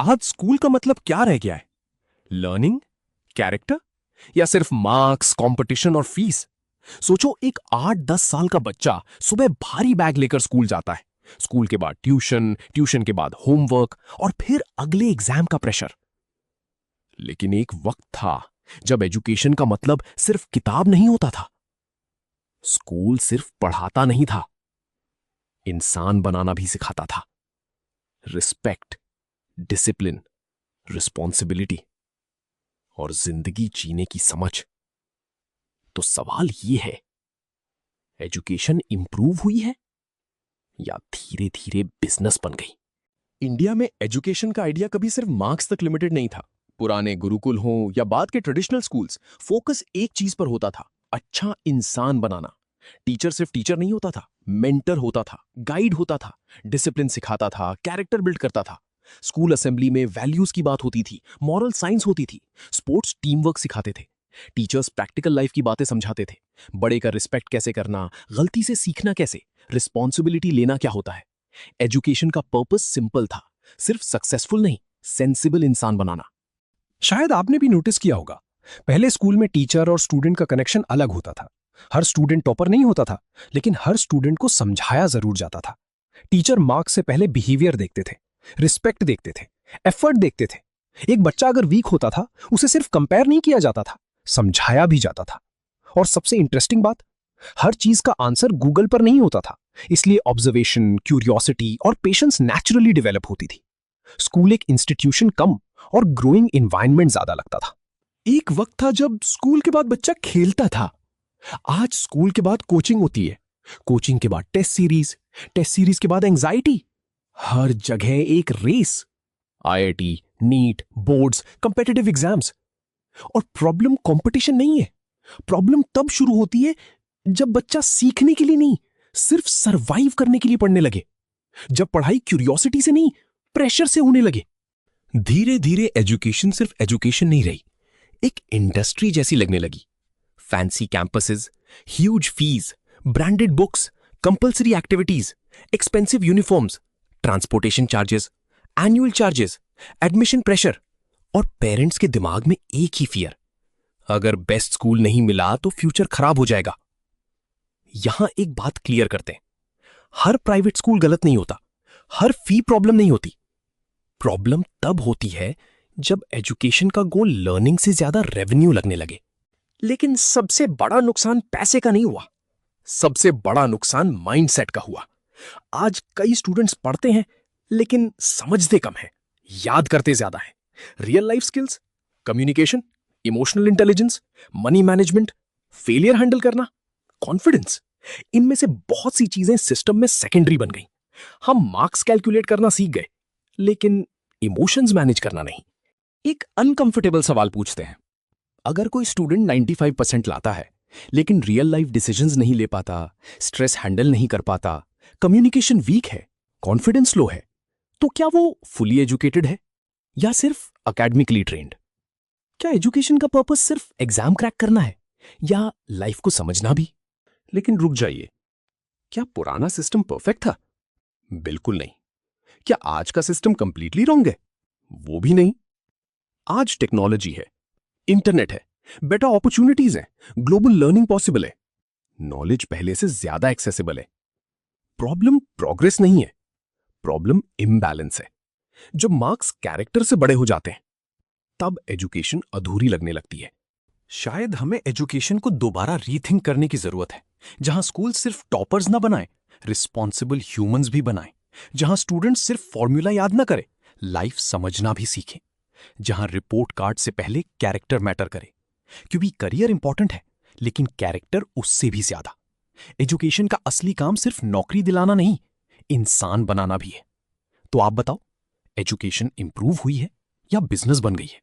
आज स्कूल का मतलब क्या रह गया है? लर्निंग, कैरेक्टर, या सिर्फ मार्क्स, कंपटीशन और फीस? सोचो, एक 8-10 साल का बच्चा सुबह भारी बैग लेकर स्कूल जाता है। स्कूल के बाद ट्यूशन, ट्यूशन के बाद होमवर्क और फिर अगले एग्जाम का प्रेशर। लेकिन एक वक्त था जब एजुकेशन का मतलब सिर्फ किताब नहीं होता था। स्कूल सिर्फ पढ़ाता नहीं था, इंसान बनाना भी सिखाता था। रिस्पेक्ट, डिसिप्लिन, रिस्पॉन्सिबिलिटी और जिंदगी जीने की समझ। तो सवाल यह है, एजुकेशन इंप्रूव हुई है या धीरे धीरे बिजनेस बन गई? इंडिया में एजुकेशन का आइडिया कभी सिर्फ मार्क्स तक लिमिटेड नहीं था। पुराने गुरुकुल हों या बाद के ट्रेडिशनल स्कूल्स, फोकस एक चीज पर होता था, अच्छा इंसान बनाना। टीचर सिर्फ टीचर नहीं होता था, मेंटर होता था, गाइड होता था, डिसिप्लिन सिखाता था, कैरेक्टर बिल्ड करता था। स्कूल असेंबली में वैल्यूज की बात होती थी, मॉरल साइंस होती थी, स्पोर्ट्स टीम वर्क सिखाते थे, टीचर्स प्रैक्टिकल लाइफ की बातें समझाते थे। बड़े का रिस्पेक्ट कैसे करना, गलती से सीखना कैसे, रिस्पॉन्सिबिलिटी लेना क्या होता है। एजुकेशन का पर्पस सिंपल था, सिर्फ सक्सेसफुल नहीं, सेंसिबल इंसान बनाना। शायद आपने भी नोटिस किया होगा, पहले स्कूल में टीचर और स्टूडेंट का कनेक्शन अलग होता था। हर स्टूडेंट टॉपर नहीं होता था, लेकिन हर स्टूडेंट को समझाया जरूर जाता था। टीचर मार्क्स से पहले बिहेवियर देखते थे, रिस्पेक्ट देखते थे, एफर्ट देखते थे। एक बच्चा अगर वीक होता था, उसे सिर्फ कंपेयर नहीं किया जाता था, समझाया भी जाता था। और सबसे इंटरेस्टिंग बात, हर चीज का आंसर गूगल पर नहीं होता था, इसलिए ऑब्जर्वेशन, क्यूरियोसिटी और पेशेंस नेचुरली डेवलप होती थी। स्कूल एक इंस्टीट्यूशन कम और ग्रोइंग एनवायरनमेंट ज्यादा लगता था। एक वक्त था जब स्कूल के बाद बच्चा खेलता था। आज स्कूल के बाद कोचिंग होती है, कोचिंग के बाद टेस्ट सीरीज के बाद एंजाइटी। हर जगह एक race, IIT, NEET, boards, competitive exams. और प्रॉब्लम कंपटीशन नहीं है, प्रॉब्लम तब शुरू होती है जब बच्चा सीखने के लिए नहीं, सिर्फ सरवाइव करने के लिए पढ़ने लगे। जब पढ़ाई क्यूरियोसिटी से नहीं, प्रेशर से होने लगे। धीरे धीरे एजुकेशन सिर्फ एजुकेशन नहीं रही, एक इंडस्ट्री जैसी लगने लगी। Fancy campuses, huge fees, branded books, compulsory activities, expensive uniforms, transportation charges, annual charges, admission pressure और पेरेंट्स के दिमाग में एक ही फियर, अगर बेस्ट स्कूल नहीं मिला तो फ्यूचर खराब हो जाएगा। यहां एक बात क्लियर करते हैं, हर प्राइवेट स्कूल गलत नहीं होता, हर फी प्रॉब्लम नहीं होती। प्रॉब्लम तब होती है जब एजुकेशन का गोल लर्निंग से ज्यादा रेवेन्यू लगने लगे। लेकिन सबसे बड़ा नुकसान पैसे का नहीं हुआ, सबसे बड़ा नुकसान माइंडसेट का हुआ। आज कई स्टूडेंट्स पढ़ते हैं लेकिन समझते कम है, याद करते ज्यादा है। Real life skills, communication, emotional intelligence, money management, failure handle करना, कॉन्फिडेंस, इनमें से बहुत सी चीजें सिस्टम में सेकेंडरी बन गई। हम मार्क्स कैलकुलेट करना सीख गए, लेकिन इमोशंस मैनेज करना नहीं। एक अनकंफर्टेबल सवाल पूछते हैं, अगर कोई स्टूडेंट 95% लाता है लेकिन रियल लाइफ डिसीजंस नहीं ले पाता, स्ट्रेस हैंडल नहीं कर पाता, कम्युनिकेशन वीक है, कॉन्फिडेंस लो है, तो क्या वो फुली एजुकेटेड है या सिर्फ एकेडमिकली ट्रेन्ड? क्या एजुकेशन का पर्पस सिर्फ एग्जाम क्रैक करना है या लाइफ को समझना भी? लेकिन रुक जाइए, क्या पुराना सिस्टम परफेक्ट था? बिल्कुल नहीं। क्या आज का सिस्टम कंप्लीटली रॉन्ग है? वो भी नहीं। आज टेक्नोलॉजी है, इंटरनेट है, बेटर अपॉर्चुनिटीज हैं, ग्लोबल लर्निंग पॉसिबल है, नॉलेज पहले से ज्यादा एक्सेसिबल है। प्रॉब्लम प्रोग्रेस नहीं है, प्रॉब्लम इम्बैलेंस है। जब मार्क्स कैरेक्टर से बड़े हो जाते हैं, तब एजुकेशन अधूरी लगने लगती है। शायद हमें एजुकेशन को दोबारा रीथिंक करने की जरूरत है, जहां स्कूल सिर्फ टॉपर्स ना बनाए, रिस्पॉन्सिबल ह्यूमंस भी बनाए। जहां स्टूडेंट्स सिर्फ फॉर्मूला याद ना करे, लाइफ समझना भी सीखें। जहां रिपोर्ट कार्ड से पहले कैरेक्टर मैटर करे, क्योंकि करियर इंपॉर्टेंट है लेकिन कैरेक्टर उससे भी ज्यादा। एजुकेशन का असली काम सिर्फ नौकरी दिलाना नहीं, इंसान बनाना भी है। तो आप बताओ, एजुकेशन इंप्रूव हुई है या बिजनेस बन गई है?